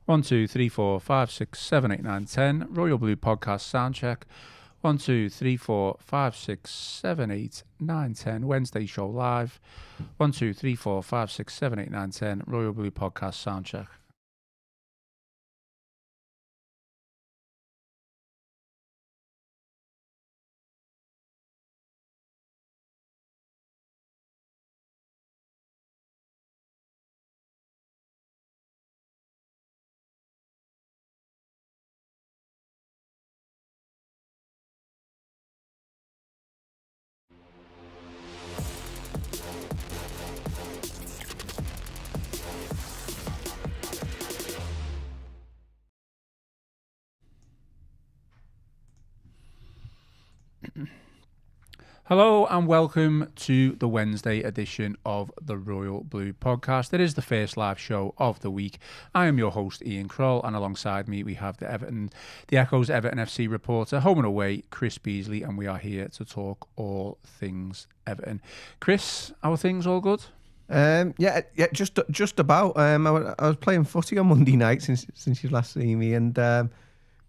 1, 2, 3, 4, 5, 6, 7, 8, 9, 10. Royal Blue Podcast sound check. 1, 2, 3, 4, 5, 6, 7, 8, 9, 10. Wednesday show live. 1, 2, 3, 4, 5, 6, 7, 8, 9, 10. Royal Blue Podcast sound check. Hello and welcome to the Wednesday edition of the Royal Blue Podcast. It is the first live show of the week. I am your host, Ian Croll, and alongside me we have the Echo's Everton FC reporter, home and away, Chris Beesley, and we are here to talk all things Everton. Chris, how are things? All good? Yeah, just about. I was playing footy on Monday night since you've last seen me, and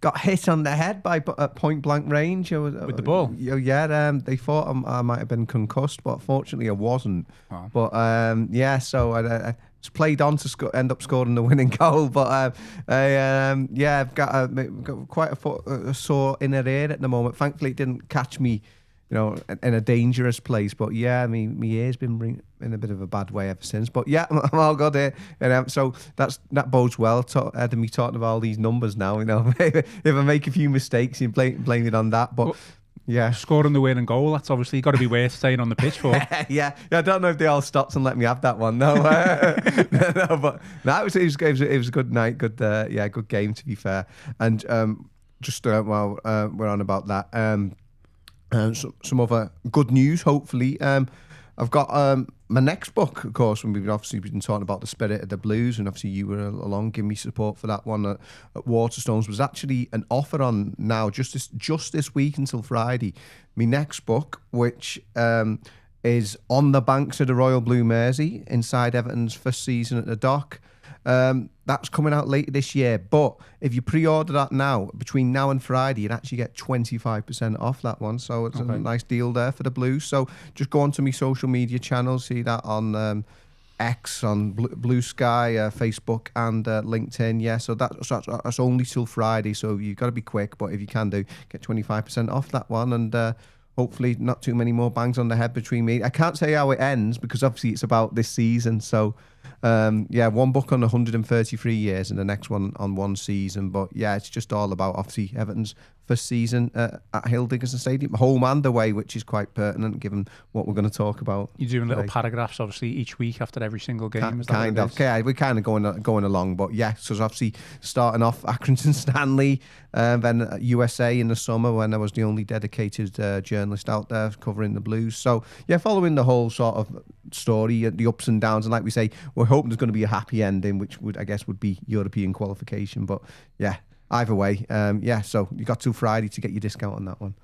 got hit on the head by at point blank range. With the ball? Yeah, they thought I might have been concussed, but fortunately I wasn't. Wow. But so I just played on to end up scoring the winning goal. But I've got quite a sore inner ear at the moment. Thankfully, it didn't catch me, in a dangerous place. But yeah, my ear's been in a bit of a bad way ever since. But yeah, I'm all good here. And so that bodes well. Me talking about all these numbers now. If I make a few mistakes, you blame it on that. But yeah, scoring the winning goal, that's obviously got to be worth staying on the pitch for. yeah. I don't know if they all stopped and let me have that one. No, but no, it was a good night. Good game, to be fair. And while we're on about that. Some other good news, hopefully. I've got my next book, of course, when we've obviously been talking about the spirit of the Blues, and obviously you were along, giving me support for that one at Waterstones, was actually an offer on now, just this week until Friday. My next book, which is On the Banks of the Royal Blue Mersey, inside Everton's first season at the Dock. That's coming out later this year, but if you pre-order that now, between now and Friday, you'd actually get 25% off that one, so it's a nice deal there for the Blues. So just go onto my social media channels, see that on X, on Blue Sky, Facebook and LinkedIn. Yeah, so that's only till Friday, so you've got to be quick, but if you can get 25% off that one, and hopefully not too many more bangs on the head between me. I can't say how it ends because obviously it's about this season. So, one book on 133 years and the next one on one season. But yeah, it's just all about obviously Everton's first season at Hill Dickinson Stadium, home and away, which is quite pertinent given what we're going to talk about. You're doing little paragraphs, obviously, each week after every single game. Kind of. Yeah, we're kind of going along. But yeah, so it's obviously starting off Accrington Stanley, then USA in the summer when I was the only dedicated journalist out there covering the Blues. So yeah, following the whole sort of story, the ups and downs, and like we say, we're hoping there's going to be a happy ending, which would be European qualification. But yeah, either way, so you got till Friday to get your discount on that one.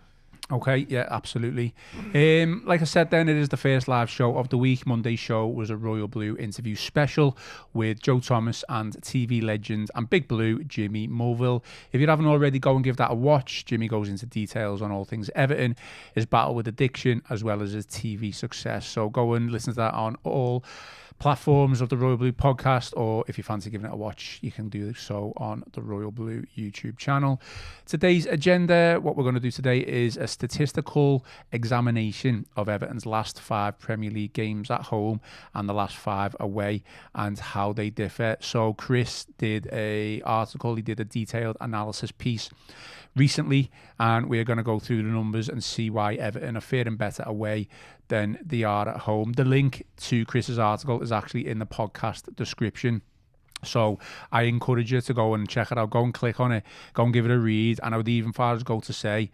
Okay, yeah, absolutely. Like I said then, it is the first live show of the week. Monday's show was a Royal Blue interview special with Joe Thomas and TV legend and Big Blue, Jimmy Mulville. If you haven't already, go and give that a watch. Jimmy goes into details on all things Everton, his battle with addiction, as well as his TV success. So go and listen to that on all platforms of the Royal Blue podcast, or if you fancy giving it a watch, you can do so on the Royal Blue YouTube channel. Today's agenda, what we're going to do today is a statistical examination of Everton's last 5 Premier League games at home and the last 5 away and how they differ. So Chris did a detailed analysis piece recently, and we're going to go through the numbers and see why Everton are faring better away than they are at home. The link to Chris's article is actually in the podcast description, so I encourage you to go and check it out. Go and click on it, go and give it a read. And I would even far as go to say,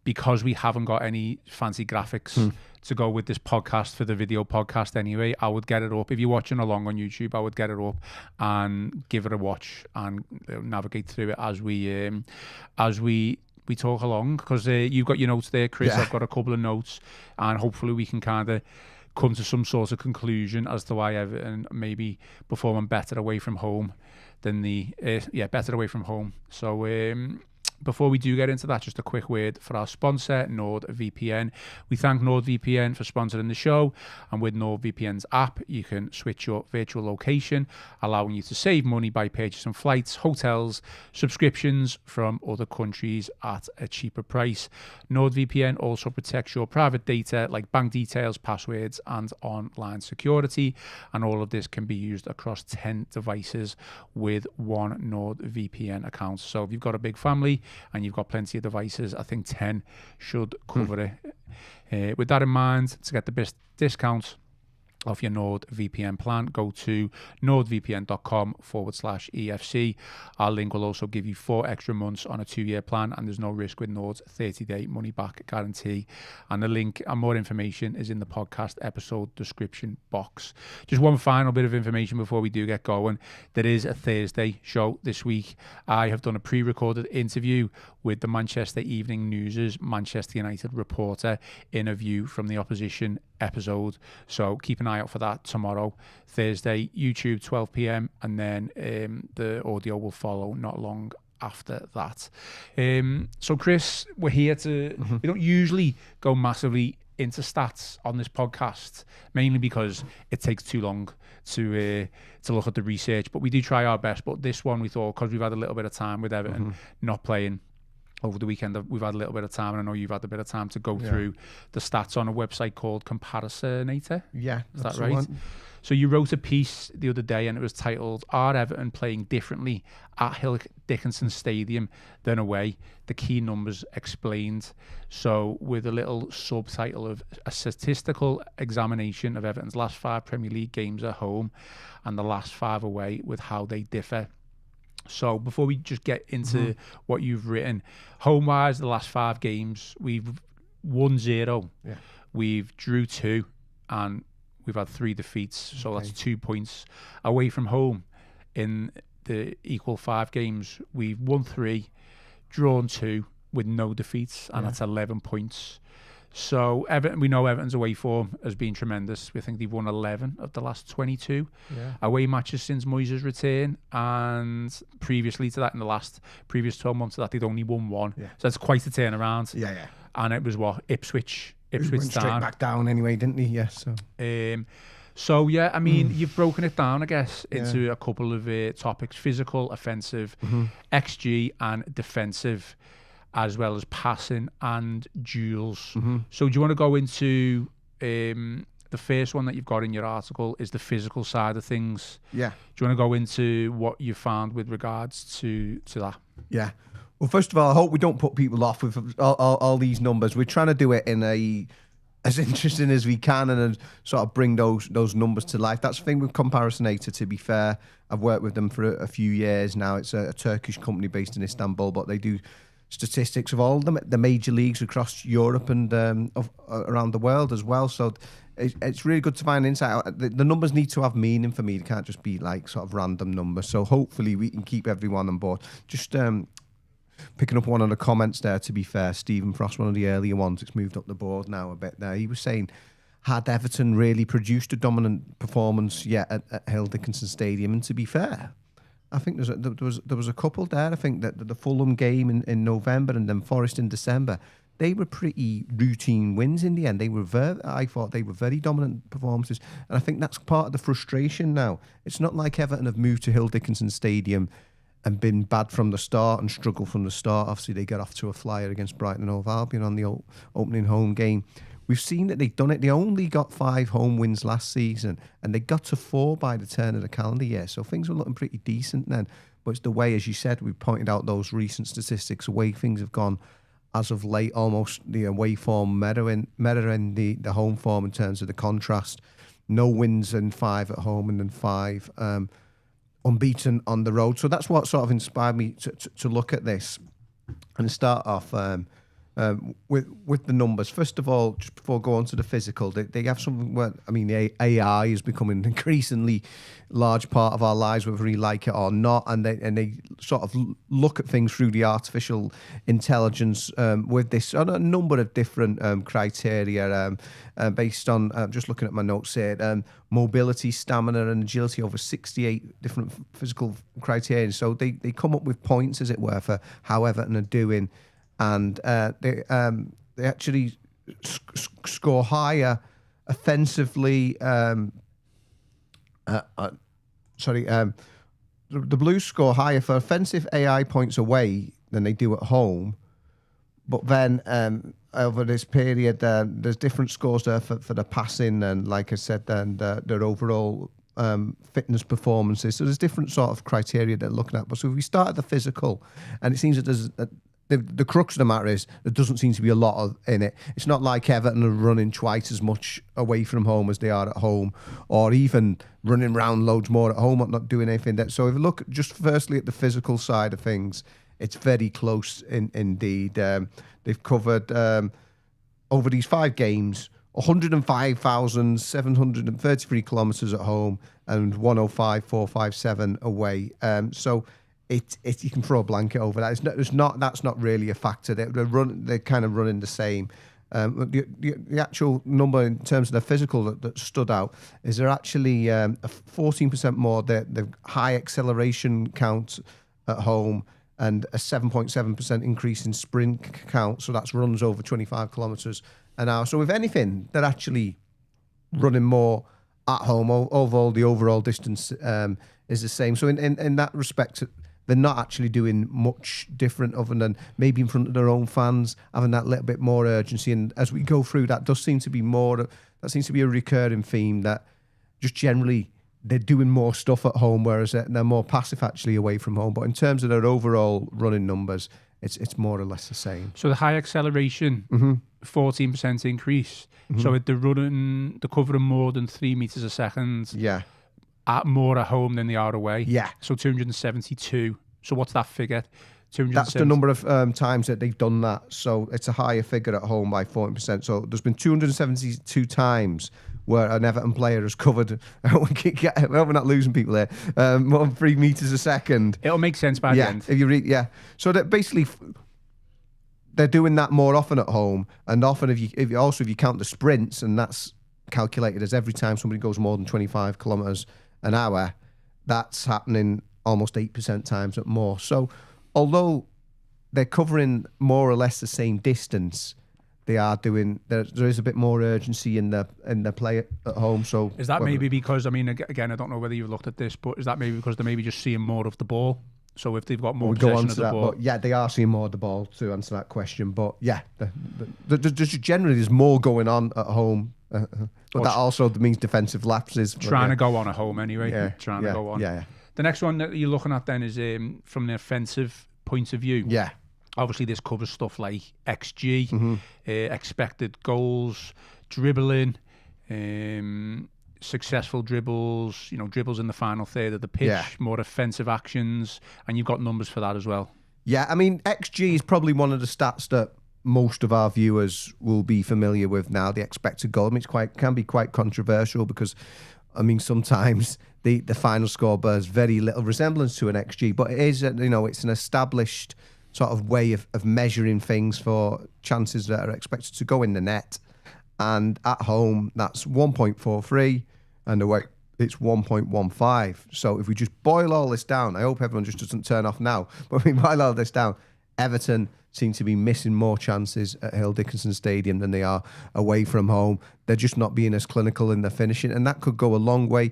because we haven't got any fancy graphics to go with this podcast for the video podcast anyway, I would get it up. If you're watching along on YouTube, I would get it up and give it a watch and navigate through it as we talk along, because you've got your notes there, Chris. Yeah. I've got a couple of notes, and hopefully we can kind of come to some sort of conclusion as to why Everton maybe performing better away from home than better away from home. So before we do get into that, just a quick word for our sponsor, NordVPN. We thank NordVPN for sponsoring the show, and with NordVPN's app, you can switch your virtual location, allowing you to save money by purchasing flights, hotels, subscriptions from other countries at a cheaper price. NordVPN also protects your private data like bank details, passwords, and online security, and all of this can be used across 10 devices with one NordVPN account. So if you've got a big family and you've got plenty of devices, I think 10 should cover it. With that in mind, to get the best discounts off your NordVPN plan, go to nordvpn.com/EFC. Our link will also give you 4 extra months on a 2-year plan, and there's no risk with Nord's 30-day money-back guarantee. And the link and more information is in the podcast episode description box. Just one final bit of information before we do get going. There is a Thursday show this week. I have done a pre-recorded interview with the Manchester Evening News' Manchester United reporter in a View from the Opposition episode. So keep an eye out for that tomorrow, Thursday, YouTube, 12 p.m. And then the audio will follow not long after that. So Chris, we're here to, we don't usually go massively into stats on this podcast, mainly because it takes too long to look at the research, but we do try our best. But this one we thought, because we've had a little bit of time with Everton not playing over the weekend, we've had a little bit of time, and I know you've had a bit of time to go through the stats on a website called Comparisonator. Yeah, is that right? So you wrote a piece the other day, and it was titled, "Are Everton playing differently at Hill Dickinson Stadium than away? The key numbers explained." So with a little subtitle of "A statistical examination of Everton's last 5 Premier League games at home and the last 5 away with how they differ." So before we just get into what you've written, home-wise, the last 5 games, we've won 0, we've drew 2, and we've had 3 defeats. So that's 2 points. Away from home, in the equal 5 games, we've won 3, drawn 2 with no defeats, and that's 11 points. So Everton, we know Everton's away form has been tremendous. We think they've won 11 of the last 22 away matches since Moyes' return, and previously to that, in the previous 12 months of that, they'd only won 1. So it's quite a turnaround. And it was what, Ipswich went down. straight back down anyway, didn't he? Yes. So yeah, I mean, you've broken it down, I guess, into a couple of topics: physical, offensive, XG, and defensive, as well as passing and duels. So do you want to go into the first one that you've got in your article is the physical side of things? Yeah. Do you want to go into what you found with regards to that? Yeah. Well, first of all, I hope we don't put people off with all these numbers. We're trying to do it in as interesting as we can, and sort of bring those numbers to life. That's the thing with Comparisonator, to be fair. I've worked with them for a few years now. It's a Turkish company based in Istanbul, but they do statistics of all the major leagues across Europe and around the world as well. So it's really good to find insight. The numbers need to have meaning for me. It can't just be like sort of random numbers. So hopefully we can keep everyone on board. Just picking up one of the comments there, to be fair, Stephen Frost, one of the earlier ones, it's moved up the board now a bit there. He was saying, had Everton really produced a dominant performance yet at Hill Dickinson Stadium? And to be fair, I think there was a couple there. I think that the Fulham game in November and then Forest in December, they were pretty routine wins in the end. I thought they were very dominant performances, and I think that's part of the frustration now. It's not like Everton have moved to Hill Dickinson Stadium and been bad from the start and struggled from the start. Obviously, they get off to a flyer against Brighton and Hove Albion on the opening home game. We've seen that they've done it. They only got 5 home wins last season, and they got to 4 by the turn of the calendar year. So things were looking pretty decent then. But it's the way, as you said, we pointed out those recent statistics, the way things have gone as of late, almost the away form mirroring the home form in terms of the contrast. No wins in 5 at home and then 5 unbeaten on the road. So that's what sort of inspired me to look at this and start off with the numbers. First of all, just before I go on to the physical, they have something where, I mean, AI is becoming an increasingly large part of our lives, whether we like it or not, and they sort of look at things through the artificial intelligence with this on a number of different criteria based on, just looking at my notes here, mobility, stamina and agility, over 68 different physical criteria. So they come up with points, as it were, for how Everton are doing. And they actually score higher offensively. The Blues score higher for offensive AI points away than they do at home. But then over this period, there's different scores there for the passing and, like I said, then their overall fitness performances. So there's different sort of criteria they're looking at. But so if we start at the physical, and it seems that there's the crux of the matter is there doesn't seem to be a lot in it. It's not like Everton are running twice as much away from home as they are at home, or even running around loads more at home, not doing anything. So if you look just firstly at the physical side of things, it's very close indeed. They've covered over these 5 games 105,733 kilometres at home and 105,457 away. So it you can throw a blanket over that. That's not really a factor. They're kind of running the same. The actual number in terms of the physical that stood out is they're actually a 14% more the high acceleration count at home and a 7.7% increase in sprint count. So that's runs over 25 kilometres an hour. So if anything, they're actually running more at home. Although the overall distance is the same. So in that respect, they're not actually doing much different other than maybe in front of their own fans, having that little bit more urgency. And as we go through, that seems to be a recurring theme, that just generally they're doing more stuff at home, whereas they're more passive actually away from home. But in terms of their overall running numbers, it's more or less the same. So the high acceleration, 14% increase. So they're covering more than 3 meters a second. Yeah. More at home than they are away. Yeah. So 272. So what's that figure? That's the number of times that they've done that. So it's a higher figure at home by 14%. So there's been 272 times where an Everton player has covered, we're not losing people there, more than 3 meters a second. It'll make sense by the end. If you so that basically they're doing that more often at home, and often if you count the sprints, and that's calculated as every time somebody goes more than 25 kilometers an hour, that's happening almost 8% times at more. So although they're covering more or less the same distance, they are doing, there is a bit more urgency in the play at home. So is that maybe because, I mean, again, I don't know whether you've looked at this, but is that maybe because they're maybe just seeing more of the ball? So if they've got more possession of the ball, but yeah, they are seeing more of the ball to answer that question. But yeah, generally there's more going on at home. But that also means defensive lapses. Trying to go on at home anyway. Yeah, trying to go on. Yeah. The next one that you're looking at then is from the offensive point of view. Yeah. Obviously, this covers stuff like XG, expected goals, dribbling, successful dribbles, dribbles in the final third of the pitch, more offensive actions, and you've got numbers for that as well. Yeah, I mean, XG is probably one of the stats that most of our viewers will be familiar with now, the expected goal. I mean, can be quite controversial because, I mean, sometimes the final score bears very little resemblance to an XG, but it is, it's an established sort of way of measuring things for chances that are expected to go in the net. And at home, that's 1.43, and away it's 1.15. So if we just boil all this down, I hope everyone just doesn't turn off now, but if we boil all this down, Everton seem to be missing more chances at Hill Dickinson Stadium than they are away from home. They're just not being as clinical in their finishing, and that could go a long way.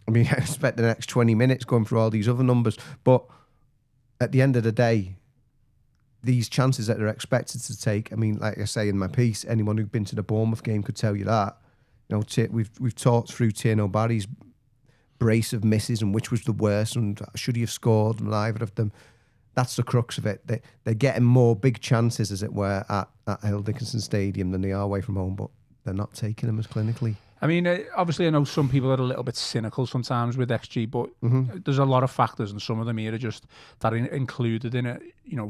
I mean, I expect the next 20 minutes going through all these other numbers, but at the end of the day, these chances that they're expected to take, I mean, like I say in my piece, anyone who's been to the Bournemouth game could tell you that. We've talked through Tierno Barry's brace of misses and which was the worst and should he have scored and either of them. That's the crux of it. They're getting more big chances, as it were, at Hill Dickinson Stadium than they are away from home, but they're not taking them as clinically. I mean, obviously, I know some people are a little bit cynical sometimes with XG, but there's a lot of factors, and some of them here are just that are included in it.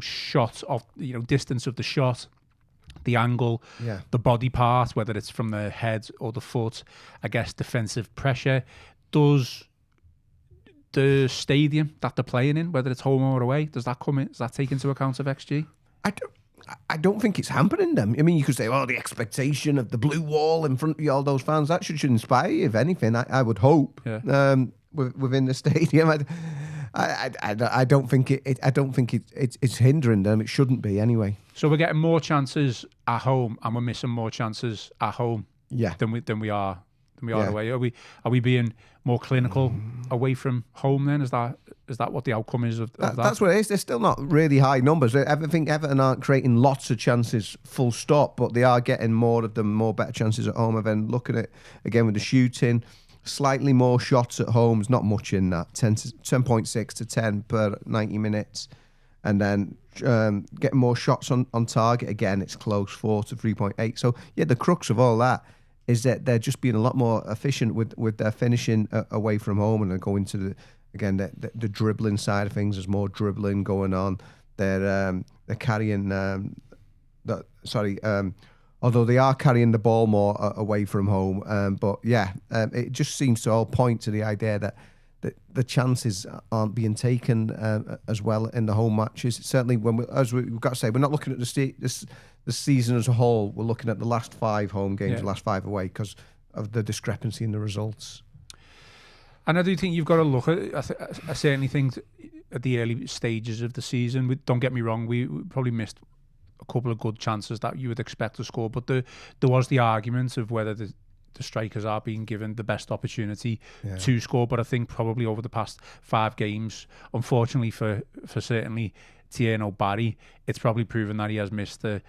Shot of, distance of the shot, the angle, Yeah. the body part, whether it's from the head or the foot, I guess defensive pressure. Does the stadium that they're playing in, whether it's home or away, does that come in? Does that take into account of XG? I don't think it's hampering them. I mean, you could say, oh, the expectation of the blue wall in front of you, all those fans, that should inspire you, if anything, I would hope, within the stadium. I don't think it's hindering them. It shouldn't be anyway. So we're getting more chances at home, and we're missing more chances at home than we are away. Are we being more clinical away from home then? Is that what the outcome is of that? That's what it is. They're still not really high numbers. I think Everton aren't creating lots of chances full stop, but they are getting more of them, more better chances at home. And then looking at, again, with the shooting, slightly more shots at home. There's not much in that. 10.6 to 10 per 90 minutes. And then getting more shots on target. Again, it's close, 4 to 3.8. So, yeah, the crux of all that is that they're just being a lot more efficient with their finishing away from home, and they're going to the dribbling side of things. There's more dribbling going on. They're carrying although they are carrying the ball more away from home. But yeah, it just seems to all point to the idea that the chances aren't being taken as well in the home matches. Certainly, we've got to say, we're not looking at the season as a whole. We're looking at the last 5 home games, the last 5 away, because of the discrepancy in the results. And I do think you've got to look at. I certainly think at the early stages of the season, don't get me wrong, we probably missed a couple of good chances that you would expect to score, but there was the argument of whether the strikers are being given the best opportunity to score. But I think probably over the past 5 games, unfortunately for certainly Tierno Barry, it's probably proven that he has missed at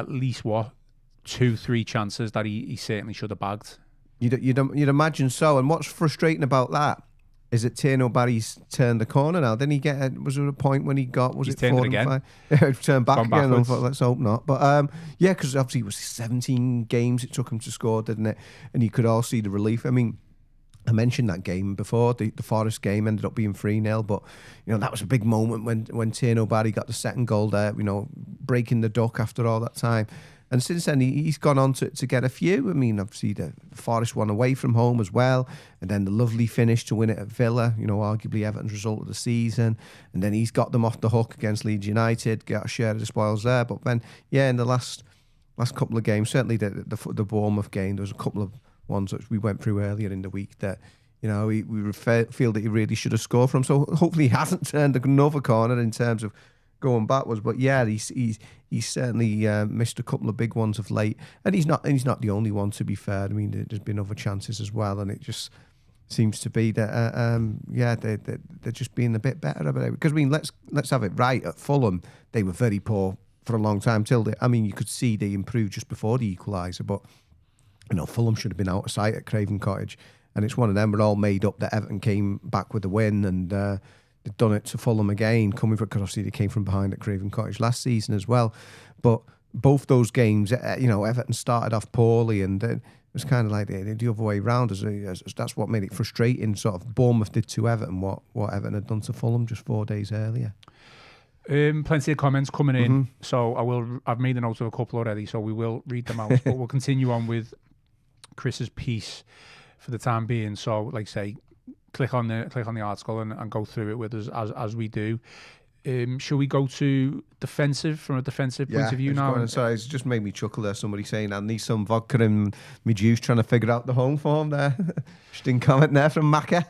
least 2-3 chances that he certainly should have bagged. You'd imagine so. And what's frustrating about that is that Tierno Barry's turned the corner now. Then was there a point when he's turned it again? Turned back again. Backwards. Let's hope not. But because obviously it was 17 games it took him to score, didn't it? And you could all see the relief. I mean, I mentioned that game before. The Forest game ended up being 3-0, but that was a big moment when Tierno Barry got the second goal there. Breaking the duck after all that time. And since then, he's gone on to get a few. I mean, obviously, the Forest won away from home as well. And then the lovely finish to win it at Villa, arguably Everton's result of the season. And then he's got them off the hook against Leeds United, got a share of the spoils there. But then, in the last couple of games, certainly the Bournemouth game, there was a couple of ones that we went through earlier in the week that, we feel that he really should have scored from. So hopefully he hasn't turned another corner in terms of going backwards, but he's certainly missed a couple of big ones of late, and he's not the only one, to be fair. I mean, there's been other chances as well, and it just seems to be that they're just being a bit better about it. Because I mean, let's have it right. At Fulham, they were very poor for a long time you could see they improved just before the equaliser, but Fulham should have been out of sight at Craven Cottage, and it's one of them. We're all made up that Everton came back with a win, and they've done it to Fulham again, because obviously they came from behind at Craven Cottage last season as well. But both those games, Everton started off poorly, and it was kind of like the other way around. That's what made it frustrating. Sort of Bournemouth did to Everton what Everton had done to Fulham just 4 days earlier. Plenty of comments coming in, so I've made a note of a couple already, so we will read them out. But we'll continue on with Chris's piece for the time being. So, like say, click on the article and go through it with us as we do. Shall we go to defensive, from a defensive point of view now? Sorry, it's just made me chuckle there. Somebody saying, I need some vodka in my juice, trying to figure out the home form there. Just in comment there from Macca.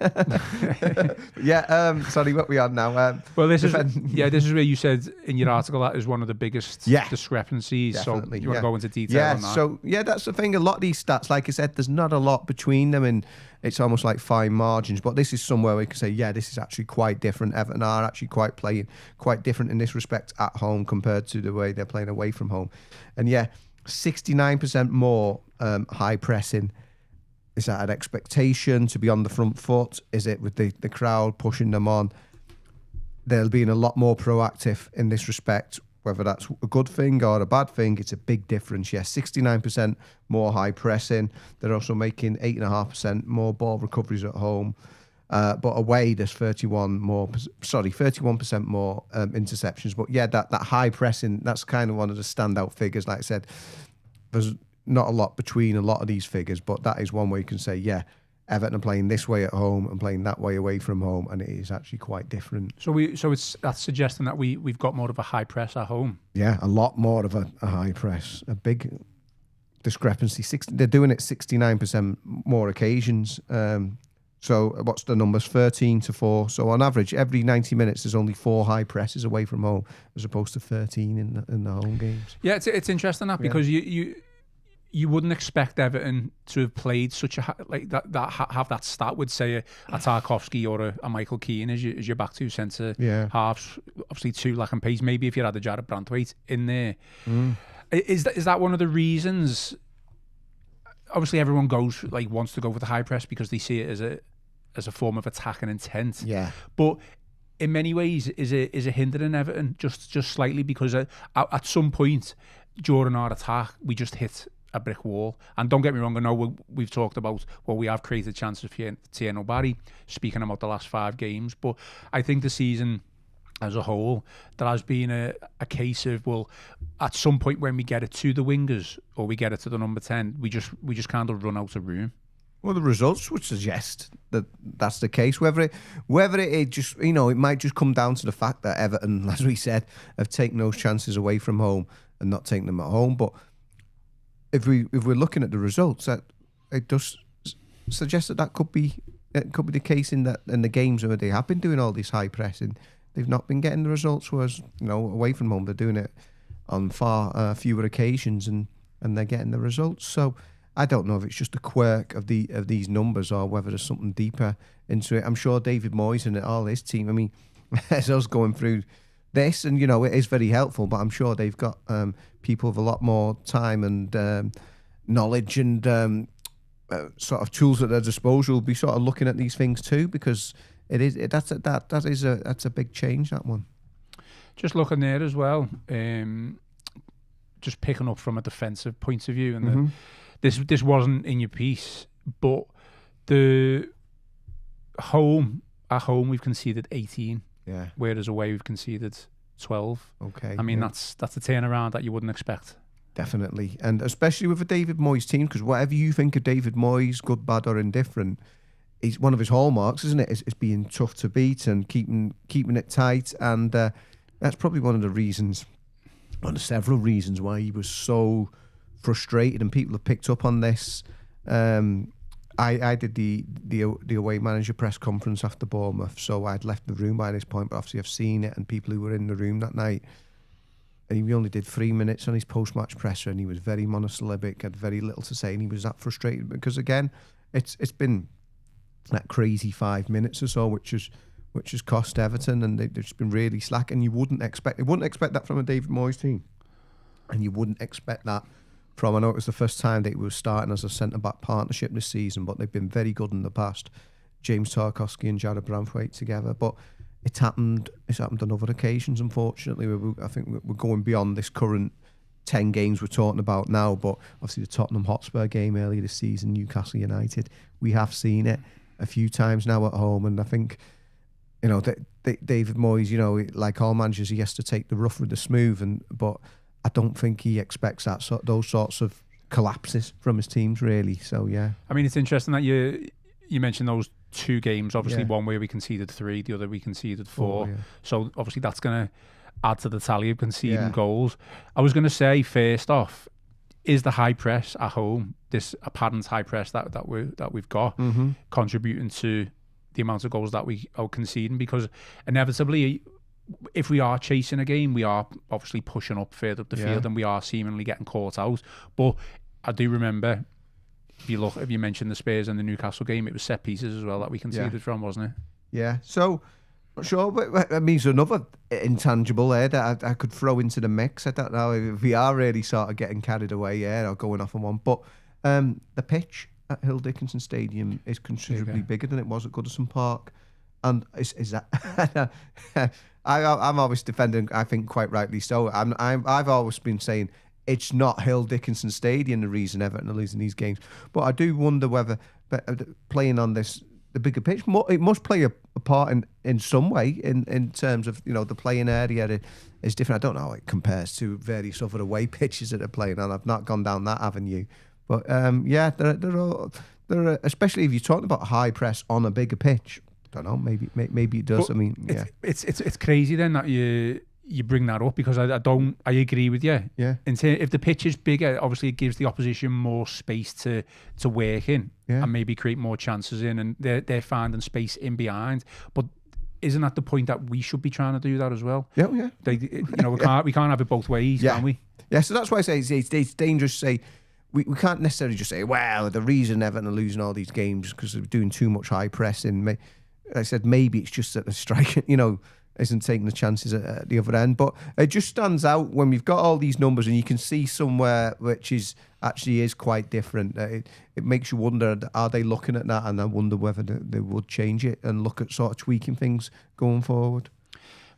Sorry, what we on now? Well, this is where you said in your article that is one of the biggest discrepancies. Definitely, so you want to go into detail on that? So that's the thing. A lot of these stats, like I said, there's not a lot between them, and it's almost like fine margins. But this is somewhere we can say, this is actually quite different. Everton are actually playing quite different in this respect at home compared to the way they're playing away from home. And 69% more high pressing. Is that an expectation to be on the front foot? Is it with the crowd pushing them on? They're being a lot more proactive in this respect. Whether that's a good thing or a bad thing, it's a big difference. 69% more high pressing. They're also making 8.5% more ball recoveries at home. But away, there's 31% more interceptions. But yeah, that high pressing, that's kind of one of the standout figures. Like I said, there's not a lot between a lot of these figures, but that is one way you can say, yeah, Everton are playing this way at home and playing that way away from home, and it is actually quite different. So that's suggesting that we've got more of a high press at home. Yeah, a lot more of a high press, a big discrepancy. They're doing it 69% more occasions. So what's the numbers? 13-4. So on average, every 90 minutes, there's only 4 high presses away from home, as opposed to 13 in the home games. Yeah, it's interesting that because you wouldn't expect Everton to have played such a have that stat would say a Tarkowski or a Michael Keane as your back two centre halves. Obviously, 2 lacking pace. Maybe if you had a Jared Brandtwaite in there, is that one of the reasons? Obviously, everyone wants to go for the high press because they see it as a form of attack and intent. Yeah, but in many ways, is it hindering Everton just slightly because at some point during our attack we just hit a brick wall. And don't get me wrong, I know we've talked about, we have created chances for Tieno Barry, speaking about the last 5 games, but I think the season as a whole, there has been a case of, at some point when we get it to the wingers or we get it to the number 10, we just kind of run out of room. Well, the results would suggest that that's the case. Whether it just, it might just come down to the fact that Everton, as we said, have taken those chances away from home and not taking them at home. But if we're looking at the results, that it does suggest that could be the case in the games where they have been doing all this high pressing. They've not been getting the results, whereas away from home they're doing it on far fewer occasions and they're getting the results. So I don't know if it's just a quirk of these numbers or whether there's something deeper into it. I'm sure David Moyes and all his team, I mean, as us going through this, and it is very helpful, but I'm sure they've got people with a lot more time and knowledge and sort of tools at their disposal will be sort of looking at these things too, because that's a big change, that one. Just looking there as well, just picking up from a defensive point of view, and this wasn't in your piece, but at home we've conceded 18. Yeah. Whereas away we've conceded 12. Okay. I mean, that's a turnaround that you wouldn't expect. Definitely. And especially with a David Moyes team, because whatever you think of David Moyes, good, bad or indifferent, he's one of his hallmarks, isn't it? Is being tough to beat and keeping it tight. And that's probably one of the several reasons why he was so frustrated, and people have picked up on this. I did the away manager press conference after Bournemouth, so I'd left the room by this point, but obviously I've seen it, and people who were in the room that night, and he only did 3 minutes on his post-match presser, and he was very monosyllabic, had very little to say, and he was that frustrated because, again, it's been that crazy 5 minutes or so which has cost Everton, and they've just been really slack, and you wouldn't expect that from a David Moyes team, and you wouldn't expect that from, I know it was the first time that he was starting as a centre-back partnership this season, but they've been very good in the past, James Tarkowski and Jared Brandtwaite together. But it's happened on other occasions, unfortunately. I think we're going beyond this current 10 games we're talking about now, but obviously the Tottenham Hotspur game earlier this season, Newcastle United, we have seen it a few times now at home, and I think David Moyes, like all managers, he has to take the rough with the smooth, but I don't think he expects those sorts of collapses from his teams, really. So, yeah. I mean, it's interesting that you mentioned those 2 games. Obviously, one where we conceded 3, the other we conceded 4. Yeah. So, obviously, that's going to add to the tally of conceding goals. I was going to say, first off, is the high press at home, this apparent high press that we've got, contributing to the amount of goals that we are conceding? Because inevitably, if we are chasing a game, we are obviously pushing up further up the field, and we are seemingly getting caught out. But I do remember, if you mentioned the Spurs and the Newcastle game, it was set pieces as well that we conceded from, wasn't it? Yeah. So, not sure, but I mean, there's another intangible there that I could throw into the mix. I don't know if we are really sort of getting carried away, or going off on one. But the pitch at Hill Dickinson Stadium is considerably bigger than it was at Goodison Park. And is that... I'm always defending, I think quite rightly so. I've always been saying it's not Hill Dickinson Stadium the reason Everton are losing these games. But I do wonder whether playing on this the bigger pitch. It must play a part in some way in terms of, you know, the playing area is different. I don't know how it compares to various other away pitches that they're playing on. I've not gone down that avenue, but yeah, there are, especially if you're talking about high press on a bigger pitch. I don't know, maybe it does. But I mean, yeah, it's crazy then that you bring that up, because I agree with you. Yeah. If the pitch is bigger, obviously it gives the opposition more space to work in, Yeah. and maybe create more chances in, and they're finding space in behind. But isn't that the point that we should be trying to do that as well? Yeah, yeah. We can't have it both ways, can we? Yeah, so that's why I say it's dangerous to say we can't necessarily just say, well, the reason Everton are losing all these games because they're doing too much high pressing. Like I said, maybe it's just that the striker, you know, isn't taking the chances at the other end. But it just stands out when we've got all these numbers and you can see somewhere which is quite different. It makes you wonder, are they looking at that? And I wonder whether they would change it and look at sort of tweaking things going forward.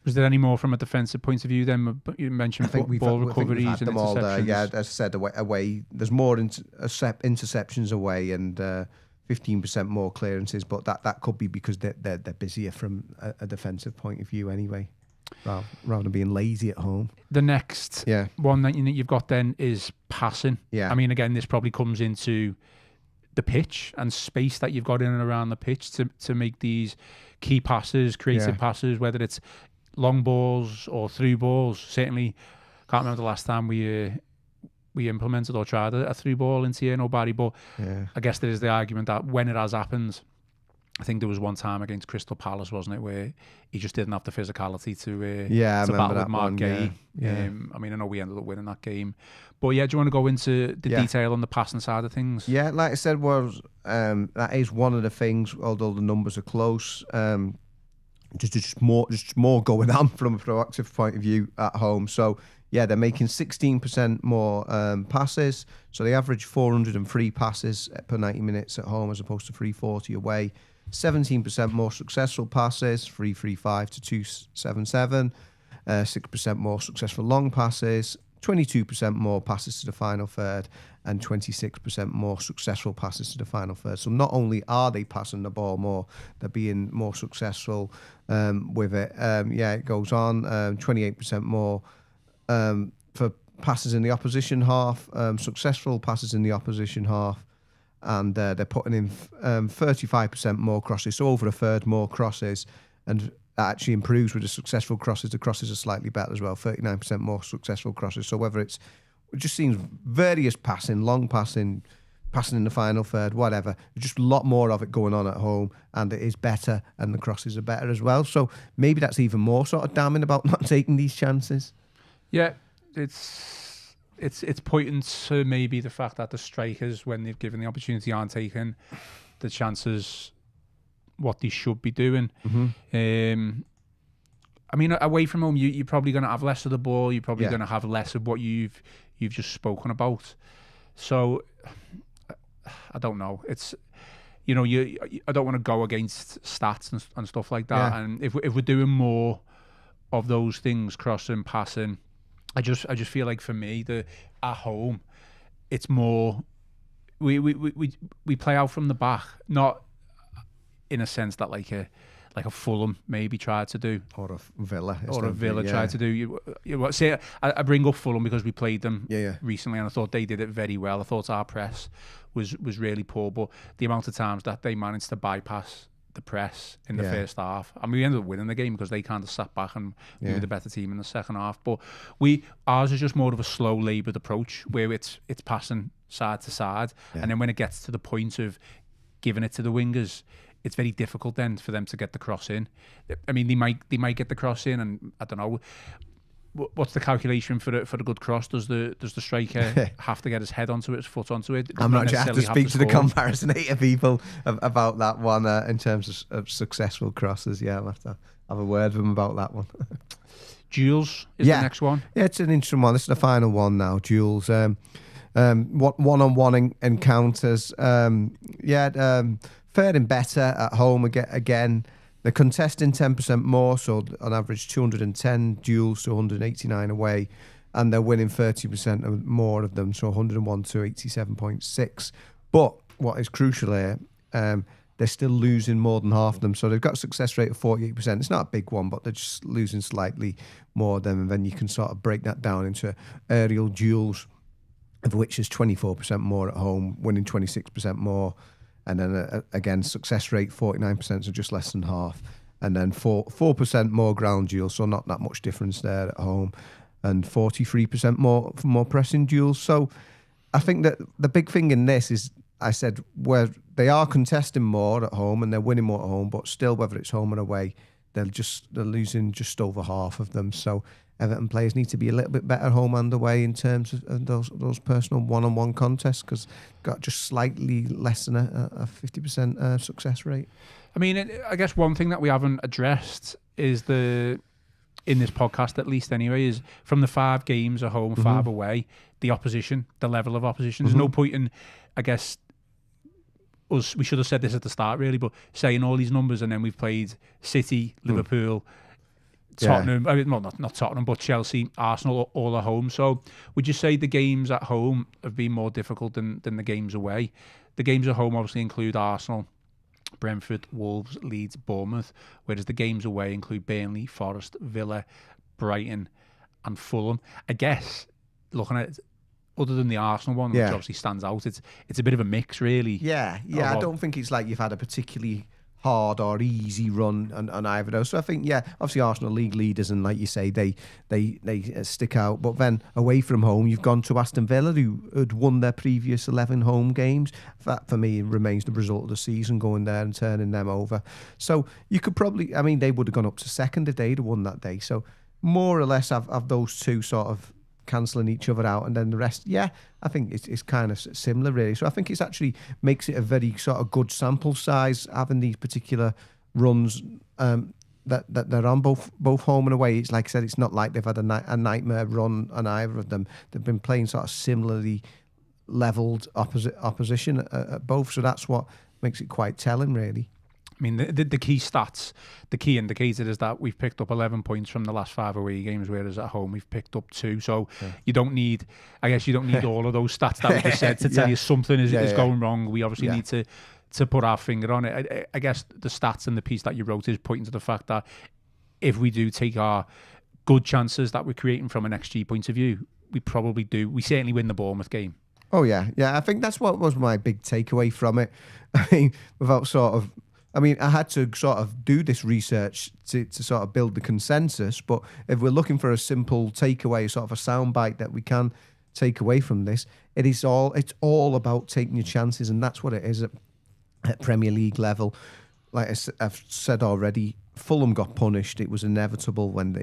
Was there any more from a defensive point of view then? You mentioned ball recoveries and them interceptions. All there. Yeah, as I said, away there's more interceptions away and 15% more clearances, but that could be because they're busier from a defensive point of view anyway, rather than being lazy at home. The next one that you've got then is passing. Yeah. I mean, again, this probably comes into the pitch and space that you've got in and around the pitch to make these key passes, creative passes, whether it's long balls or through balls. Certainly, can't remember the last time we implemented or tried a through ball into here, nobody. But I guess there is the argument that when it has happened, I think there was one time against Crystal Palace, wasn't it, where he just didn't have the physicality to battle with Mark Gay. Yeah. I mean, I know we ended up winning that game, but yeah, do you want to go into the detail on the passing side of things? Yeah, like I said, that is one of the things. Although the numbers are close, just more going on from a proactive point of view at home. So yeah, they're making 16% more passes. So they average 403 passes per 90 minutes at home as opposed to 340 away. 17% more successful passes, 335 to 277. 6% more successful long passes. 22% more passes to the final third, and 26% more successful passes to the final third. So not only are they passing the ball more, they're being more successful with it. It goes on. 28% more for passes in the opposition half, successful passes in the opposition half, and they're putting in 35% more crosses, so over a third more crosses, and that actually improves with the successful crosses. The crosses are slightly better as well, 39% more successful crosses. So whether it just seems various passing, long passing in the final third, whatever, there's just a lot more of it going on at home, and it is better, and the crosses are better as well. So maybe that's even more sort of damning about not taking these chances. Yeah, it's pointing to maybe the fact that the strikers, when they've given the opportunity, aren't taking the chances what they should be doing. Mm-hmm. I mean, away from home, you're probably going to have less of the ball. You're probably going to have less of what you've just spoken about. So I don't know. It's, you know, I don't want to go against stats and stuff like that. Yeah. And if we're doing more of those things, crossing, passing, I just feel like for me, at home, it's more we play out from the back, not in a sense that like a Fulham maybe tried to do, or a Villa, tried to do. Say I bring up Fulham because we played them recently, and I thought they did it very well. I thought our press was really poor, but the amount of times that they managed to bypass the press in the first half, and we ended up winning the game because they kind of sat back and we were the better team in the second half. But ours is just more of a slow, laboured approach where it's passing side to side, and then when it gets to the point of giving it to the wingers, it's very difficult then for them to get the cross in. I mean, they might get the cross in, and I don't know what's the calculation for a good cross. Does the striker have to get his head onto it, his foot onto it? I'm not sure. I have to speak to the Comparisonator people about that one in terms of successful crosses. Yeah, I'll have to have a word with them about that one. Duels is the next one. Yeah, it's an interesting one. This is the final one now. Duels. One-on-one encounters. Faring better at home again. They're contesting 10% more, so on average 210 duels to 189 away, and they're winning 30% more of them, so 101 to 87.6. But what is crucial here, they're they're still losing more than half of them. So they've got a success rate of 48%. It's not a big one, but they're just losing slightly more than, and then you can sort of break that down into aerial duels, of which is 24% more at home, winning 26% more. And then again, success rate 49%, so just less than half. And then 4% more ground duels, so not that much difference there at home. And 43% more pressing duels. So I think that the big thing in this is, I said, where they are contesting more at home and they're winning more at home, but still, whether it's home or away, they're losing just over half of them. So Everton players need to be a little bit better home and away in terms of those personal one-on-one contests, because got just slightly less than a 50% success rate. I mean, I guess one thing that we haven't addressed is in this podcast at least anyway, is from the 5 games at home, 5 away, the opposition, the level of opposition. There's no point in, I guess, we should have said this at the start really, but saying all these numbers and then we've played City, Liverpool, Tottenham, I mean, well, not Tottenham, but Chelsea, Arsenal, all at home. So would you say the games at home have been more difficult than the games away? The games at home obviously include Arsenal, Brentford, Wolves, Leeds, Bournemouth, whereas the games away include Burnley, Forest, Villa, Brighton and Fulham. I guess, looking at it, other than the Arsenal one, which obviously stands out, it's a bit of a mix, really. Yeah. I don't think it's like you've had a particularly hard or easy run on either of those. So I think, obviously Arsenal league leaders, and like you say, they stick out. But then away from home, you've gone to Aston Villa, who had won their previous 11 home games. That for me remains the result of the season, going there and turning them over. So you could probably, I mean, they would have gone up to second if they'd have won that day. So more or less have those two sort of cancelling each other out, and then the rest, I think it's kind of similar really. So I think it's actually makes it a very sort of good sample size having these particular runs that they're on both home and away. It's like I said, it's not like they've had a nightmare run on either of them. They've been playing sort of similarly levelled opposition at both, so that's what makes it quite telling really. I mean, the key stats, the key indicator is that we've picked up 11 points from the last 5 away games, whereas at home we've picked up 2. So you don't need all of those stats that we just said to tell you something is going wrong. We obviously need to put our finger on it. I guess the stats and the piece that you wrote is pointing to the fact that if we do take our good chances that we're creating from an XG point of view, we probably do. We certainly win the Bournemouth game. Oh, yeah. I think that's what was my big takeaway from it. I mean, I had to sort of do this research to sort of build the consensus, but if we're looking for a simple takeaway, sort of a soundbite that we can take away from this, it's all about taking your chances, and that's what it is at Premier League level. Like I've said already, Fulham got punished. It was inevitable when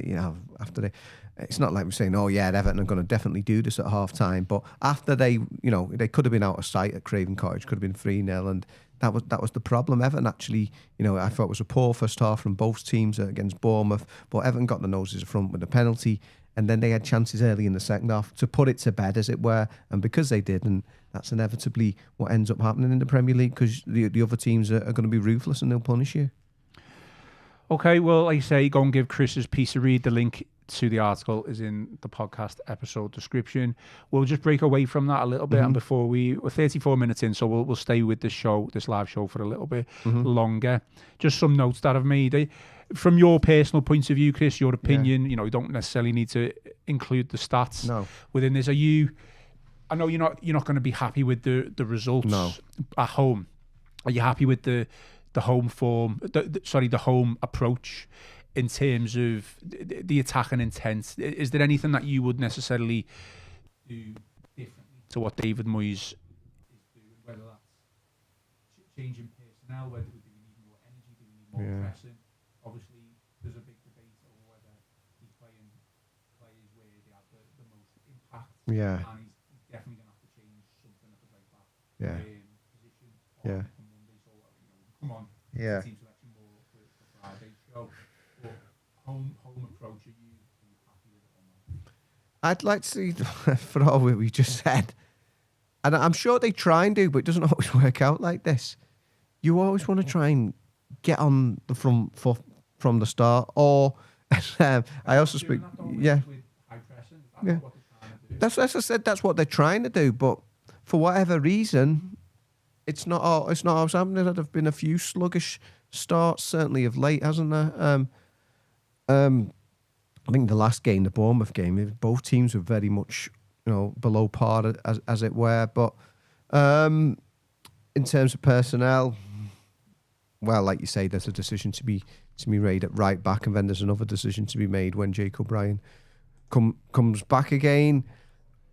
it's not like we're saying, Everton are going to definitely do this at half time, but after they could have been out of sight at Craven Cottage, could have been 3-0, and that was the problem. Everton actually, I thought it was a poor first half from both teams against Bournemouth, but Everton got the noses front with the penalty, and then they had chances early in the second half to put it to bed, as it were, and because they didn't, that's inevitably what ends up happening in the Premier League, because the other teams are going to be ruthless and they'll punish you. Okay, well, like you say, go and give Chris's piece a read. The link to the article is in the podcast episode description. We'll just break away from that a little bit, and before we're 34 minutes in, so we'll stay with this live show for a little bit longer. Just some notes that I've made. From your personal point of view, Chris, your opinion, you don't necessarily need to include the stats within this. I know you're not going to be happy with the results at home. Are you happy with the home form, the home approach in terms of the attack and intent? Is there anything that you would necessarily do differently to what David Moyes is doing, whether that's changing personnel, whether do we need more energy, do we need more pressing? Obviously, there's a big debate over whether he's playing players where they have the most impact, and he's definitely going to have to change something at the right back position on Monday, so come on. The team selection more for Friday's show. But home approach, are you happy with it or not? I'd like to see, for all we just said, and I'm sure they try and do, but it doesn't always work out like this. You always want to try and get on the front foot from the start, or I also speak, with high pressing. That's what they're trying to do. That's what I said. That's what they're trying to do, but for whatever reason, it's not always happening. There have been a few sluggish starts, certainly of late, hasn't there? I think the last game, the Bournemouth game, both teams were very much, below par as it were. But in terms of personnel, well, like you say, there's a decision to be made at right back, and then there's another decision to be made when Jake O'Brien comes back again.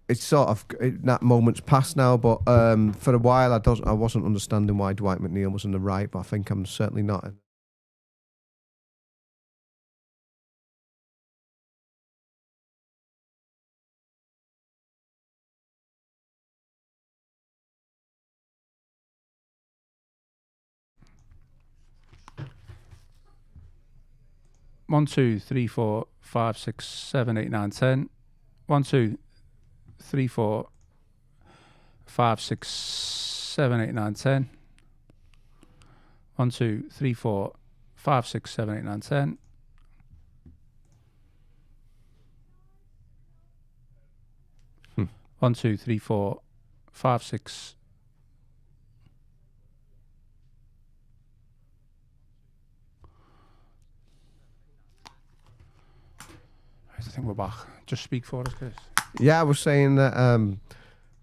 It's sort of that moment's past now, but for a while I wasn't understanding why Dwight McNeil was on the right, but I think I'm certainly not. One, 2, 3, 4, 5, 6, 7, 8, 9, 10. 1, 2, 3, 4, 5, 6, 7, 8, 9, 10. 1, 2, 3, 4, 5, 6, 7, 8, 9, 10. Hmm. 1, 2, 3, 4, 5, 6. I think we're back. Just speak for us, Chris. Yeah, I was saying that.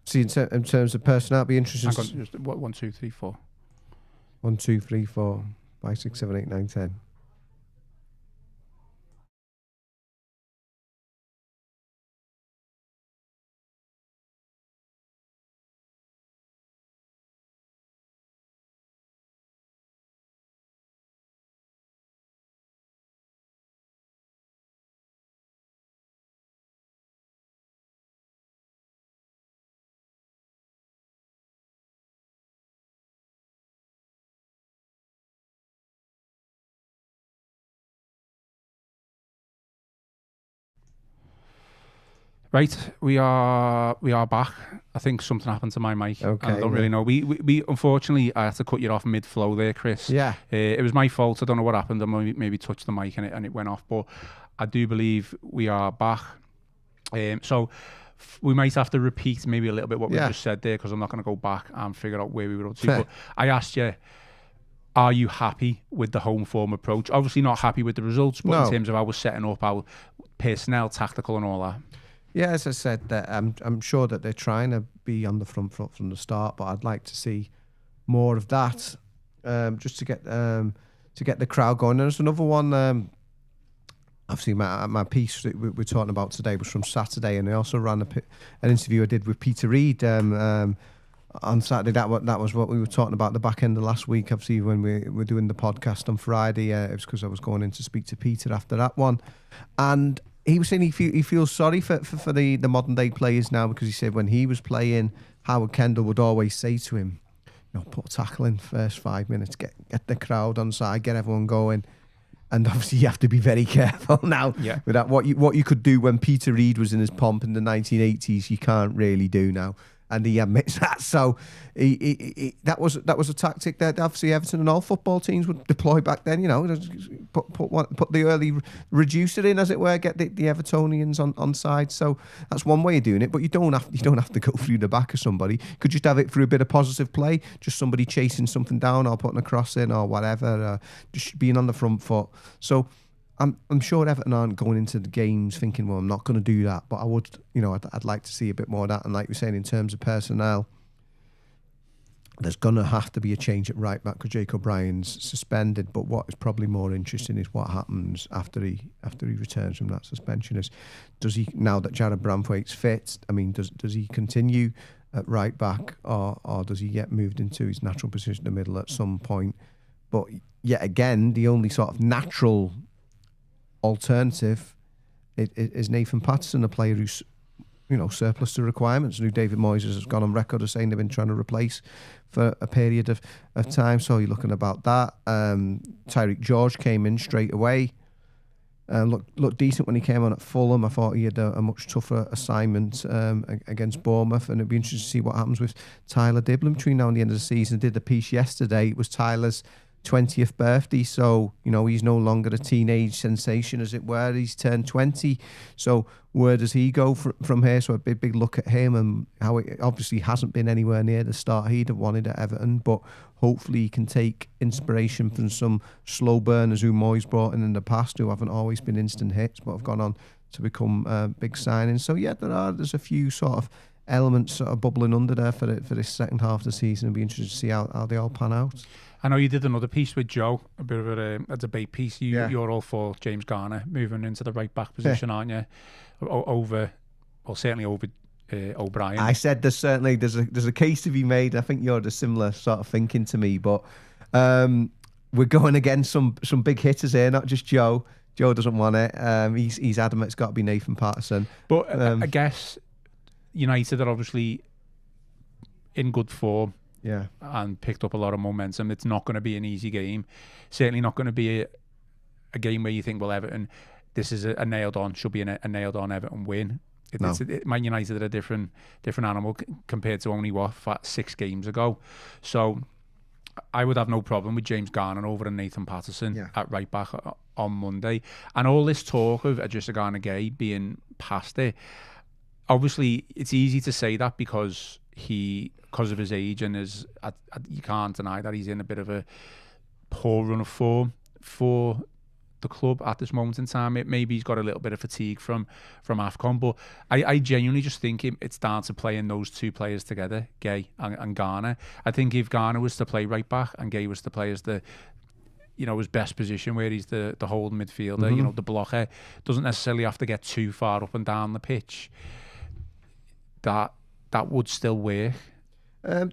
See, in terms of personnel, it'd be interesting. Hang on, just 1, 2, 3, 4. 1, 2, 3, 4, 5, 6, 7, 8, 9, 10. Right, we are back. I think something happened to my mic. Okay, I don't really know. We unfortunately, I had to cut you off mid-flow there, Chris. Yeah. It was my fault. I don't know what happened. I maybe touched the mic and it went off. But I do believe we are back. So we might have to repeat maybe a little bit what we just said there, because I'm not going to go back and figure out where we were up to. But I asked you, are you happy with the home form approach? Obviously not happy with the results, but in terms of how we're setting up, our personnel, tactical and all that. Yeah, as I said, that I'm sure that they're trying to be on the front foot from the start, but I'd like to see more of that, just to get the crowd going. And there's another one. Obviously, my piece that we're talking about today was from Saturday, and I also ran an interview I did with Peter Reid on Saturday. That was what we were talking about at the back end of last week. Obviously, when we were doing the podcast on Friday, it was because I was going in to speak to Peter after that one, and he was saying he feels sorry for the modern day players now, because he said when he was playing, Howard Kendall would always say to him, put a tackle in first 5 minutes, get the crowd on side, get everyone going. And obviously you have to be very careful now with that. What you could do when Peter Reid was in his pomp in the 1980s, you can't really do now. And he admits that. So that was a tactic that obviously Everton and all football teams would deploy back then. Put the early reducer in, as it were, get the Evertonians on side. So that's one way of doing it. But you don't have to go through the back of somebody. You could just have it through a bit of positive play, just somebody chasing something down or putting a cross in or whatever, just being on the front foot. So I'm sure Everton aren't going into the games thinking, well, I'm not going to do that, but I would, I'd like to see a bit more of that. And like you're saying, in terms of personnel, there's going to have to be a change at right back because Jake O'Brien's suspended. But what is probably more interesting is what happens after he returns from that suspension. Does he, now that Jared Branthwaite's fit, I mean, does he continue at right back, or does he get moved into his natural position in the middle at some point? But yet again, the only sort of natural alternative is Nathan Patterson, a player who's surplus to requirements, and who David Moyes has gone on record as saying they've been trying to replace for a period of time. So you're looking about that. Tyreek George came in straight away, looked decent when he came on at Fulham. I thought he had a much tougher assignment against Bournemouth, and it'd be interesting to see what happens with Tyler Diblin between now and the end of the season. I did the piece yesterday. It was Tyler's 20th birthday. So, he's no longer a teenage sensation, as it were. He's turned 20. So where does he go from here? So a big look at him and how it obviously hasn't been anywhere near the start he'd have wanted at Everton. But hopefully he can take inspiration from some slow burners who Moyes brought in the past, who haven't always been instant hits, but have gone on to become big signings. So yeah, there's a few sort of elements sort of bubbling under there for this second half of the season. It'll be interesting to see how they all pan out. I know you did another piece with Joe, a bit of a debate piece. You're all for James Garner moving into the right back position, aren't you? Certainly over O'Brien. I said there's a case to be made. I think you're the similar sort of thinking to me, but we're going against some big hitters here, not just Joe. Joe doesn't want it. He's adamant it's got to be Nathan Patterson. But I guess United are obviously in good form. Yeah, and picked up a lot of momentum. It's not going to be an easy game. Certainly not going to be a game where you think, well, Everton, this is a nailed on, should be a nailed on Everton win. Man United are a different animal compared to only 6 games ago. So I would have no problem with James Garner over and Nathan Patterson at right back on Monday. And all this talk of Idrissa Gana Gueye being past it, obviously it's easy to say that because of his age and you can't deny that he's in a bit of a poor run of form for the club at this moment in time. Maybe he's got a little bit of fatigue from AFCON, but I genuinely just think it's down to playing those two players together, Gueye and Garner. I think if Garner was to play right back and Gueye was to play as his best position, where he's the holding midfielder, the blocker, doesn't necessarily have to get too far up and down the pitch. That would still work.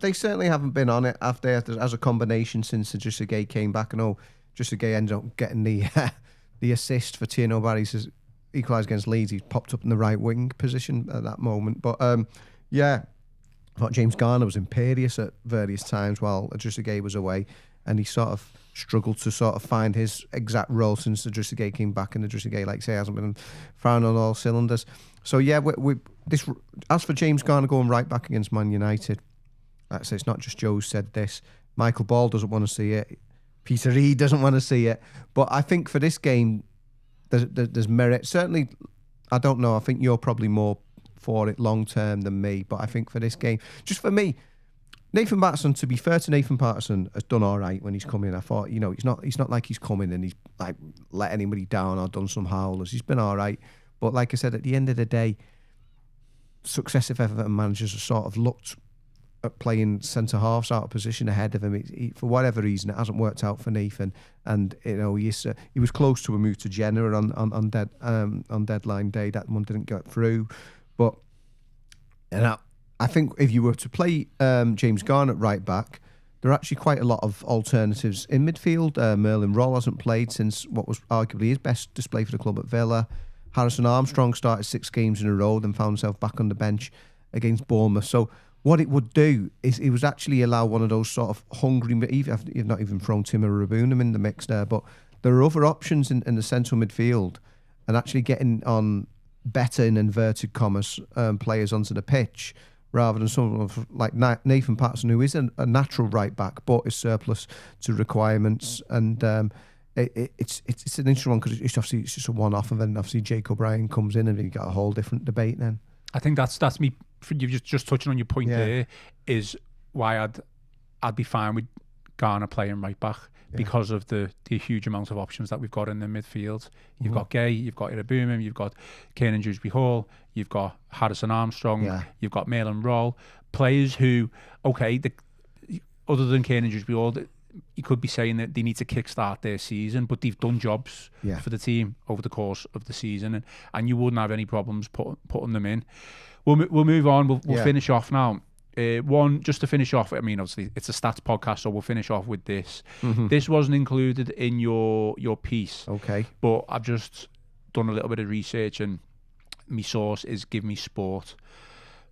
They certainly haven't been on it after as a combination since Idrissa Gueye came back. I know Idrissa Gueye ended up getting the assist for Tierno Barry's equalised against Leeds. He popped up in the right wing position at that moment. But I thought James Garner was imperious at various times while Idrissa Gueye was away, and he sort of struggled to sort of find his exact role since Idrissa Gueye came back, and Idrissa Gueye, like I say, hasn't been firing on all cylinders. So yeah, as for James Garner going right back against Man United, like I say, it's not just Joe who said this. Michael Ball doesn't want to see it. Peter Reid doesn't want to see it. But I think for this game, there's merit. Certainly, I don't know. I think you're probably more for it long term than me. But I think for this game, just for me, Nathan Patterson, to be fair to Nathan Patterson, has done all right when he's come in. I thought, he's not like he's come in and he's like let anybody down or done some howlers. He's been all right. But like I said, at the end of the day, successive Everton managers have sort of looked at playing centre halves out of position ahead of him. He, for whatever reason, it hasn't worked out for Nathan, and he was close to a move to Genoa on deadline day. That one didn't get through, but I think if you were to play James Garner at right back, there are actually quite a lot of alternatives in midfield. Merlin Roll hasn't played since what was arguably his best display for the club at Villa. Harrison Armstrong started 6 games in a row, then found himself back on the bench against Bournemouth. So what it would do is it would actually allow one of those sort of hungry, you've not even thrown Timo Rabunam in the mix there, but there are other options in the central midfield, and actually getting on better, in inverted commas, players onto the pitch, rather than someone like Nathan Patterson, who is a natural right back, but is surplus to requirements. And it's an interesting one because it's just a one-off, and then obviously Jake O'Brien comes in and you got a whole different debate then. I think that's me. You've just touching on your point there, is why I'd be fine with Garner playing right back because of the huge amount of options that we've got in the midfield. You've got Gueye, you've got Irabumum, you've got Kiernan Dewsbury-Hall, you've got Harrison Armstrong, you've got Merlin Roll, players who, other than Kiernan Dewsbury-Hall, you could be saying that they need to kickstart their season, but they've done jobs for the team over the course of the season, and you wouldn't have any problems putting them in. We'll move on. We'll finish off now. Just to finish off, I mean, obviously it's a stats podcast, so we'll finish off with this. This wasn't included in your piece, but I've just done a little bit of research, and my source is Give Me Sport,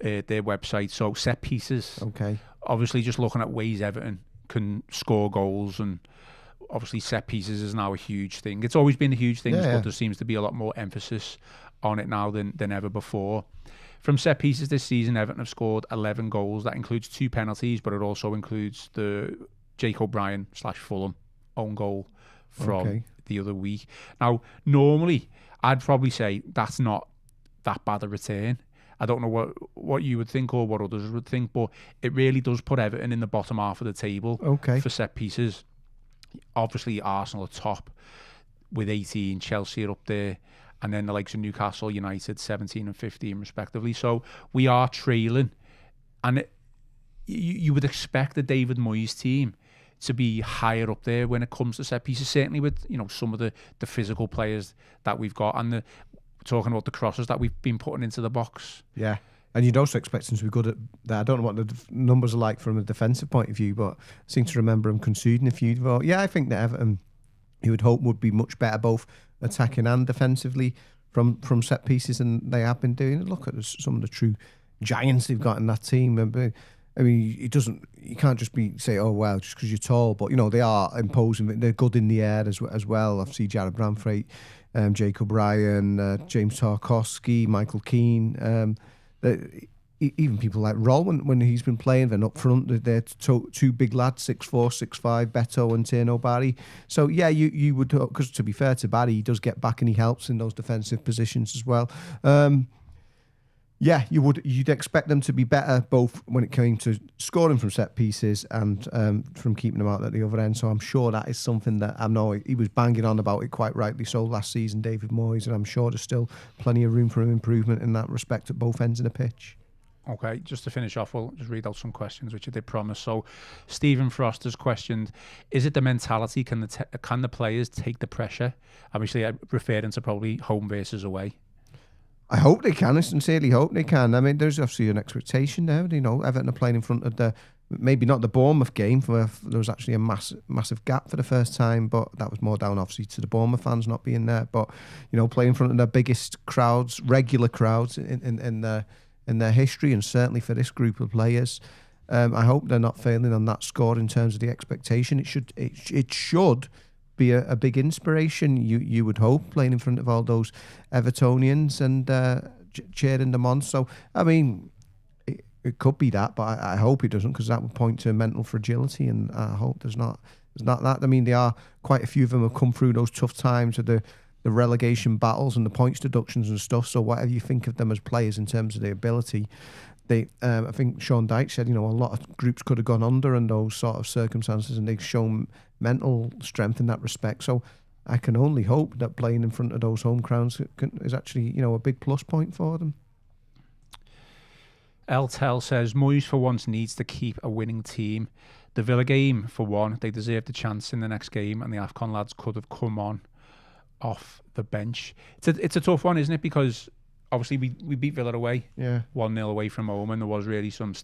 their website. So set pieces. Obviously, just looking at ways Everton can score goals, and obviously set pieces is now a huge thing. It's always been a huge thing, but there seems to be a lot more emphasis on it now than ever before. From set pieces this season, Everton have scored 11 goals. That includes 2 penalties, but it also includes the Jake O'Brien / Fulham own goal from the other week. Now, normally, I'd probably say that's not that bad a return. I don't know what you would think or what others would think, but it really does put Everton in the bottom half of the table for set pieces. Obviously, Arsenal are top with 18, Chelsea are up there, and then the likes of Newcastle United, 17 and 15 respectively. So we are trailing, and you would expect the David Moyes team to be higher up there when it comes to set pieces, certainly with some of the physical players that we've got, and talking about the crosses that we've been putting into the box. Yeah, and you'd also expect them to be good at that. I don't know what the numbers are like from a defensive point of view, but I seem to remember them conceding a few. But yeah, I think that Everton, you would hope, would be much better both attacking and defensively from set pieces than they have been doing. Look at some of the true giants they've got in that team. I mean, you can't just say, oh, well, just because you're tall. But, they are imposing. They're good in the air as well. I've seen Jared Bramthwaite, Jacob Ryan, James Tarkowski, Michael Keane. Even people like Roll, when he's been playing, then up front, they're two big lads, 6'4", 6'5", Beto and Tierno Barry. So, yeah, you would, because to be fair to Barry, he does get back and he helps in those defensive positions as well. Yeah, you'd expect them to be better both when it came to scoring from set pieces and from keeping them out at the other end. So I'm sure that is something that I know he was banging on about it quite rightly so last season, David Moyes, and I'm sure there's still plenty of room for improvement in that respect at both ends of the pitch. Okay, just to finish off, we'll just read out some questions, which I did promise. So Stephen Frost has questioned, is it the mentality? Can the players take the pressure? Obviously, I'm referring to probably home versus away. I hope they can. I sincerely hope they can. I mean, there's obviously an expectation there. Everton are playing in front of maybe not the Bournemouth game, where there was actually a massive gap for the first time, but that was more down obviously to the Bournemouth fans not being there. But playing in front of their biggest crowds, regular crowds in their history, and certainly for this group of players, I hope they're not failing on that score in terms of the expectation. It should be a big inspiration, you would hope, playing in front of all those Evertonians and cheering them on. So, I mean, it could be that, but I hope it doesn't, because that would point to mental fragility, and I hope there's not that. I mean, there are quite a few of them have come through those tough times of the relegation battles and the points deductions and stuff. So whatever you think of them as players in terms of their ability, I think Sean Dyche said, a lot of groups could have gone under in those sort of circumstances, and they've shown mental strength in that respect. So I can only hope that playing in front of those home crowds is actually, a big plus point for them. Eltel says, Moyes for once needs to keep a winning team. The Villa game, for one, they deserved a chance in the next game, and the AFCON lads could have come on off the bench. It's a tough one, isn't it? Because obviously we beat Villa away, 1-0 away from home, and there was really some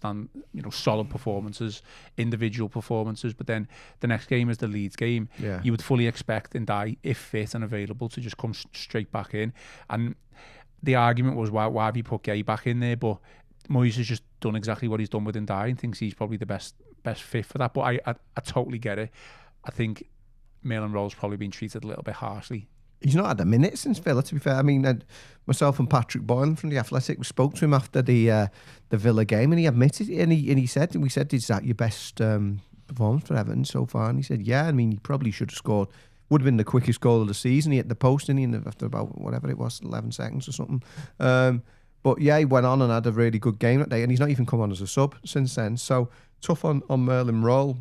solid performances, individual performances. But then the next game is the Leeds game. Yeah. You would fully expect Ndiaye, if fit and available, to just come straight back in. And the argument was, why have you put Gay back in there? But Moyes has just done exactly what he's done with Ndiaye and thinks he's probably the best fit for that. But I totally get it. I think Maitland Rowe's probably been treated a little bit harshly. He's not had a minute since Villa, to be fair. I mean, myself and Patrick Boylan from The Athletic, we spoke to him after the Villa game, and he admitted, and we said, is that your best performance for Everton so far? And he said, yeah, I mean, he probably should have scored. Would have been the quickest goal of the season. He hit the post, didn't he, after about whatever it was, 11 seconds or something. But yeah, he went on and had a really good game that day, and he's not even come on as a sub since then. So tough on Merlin Roll.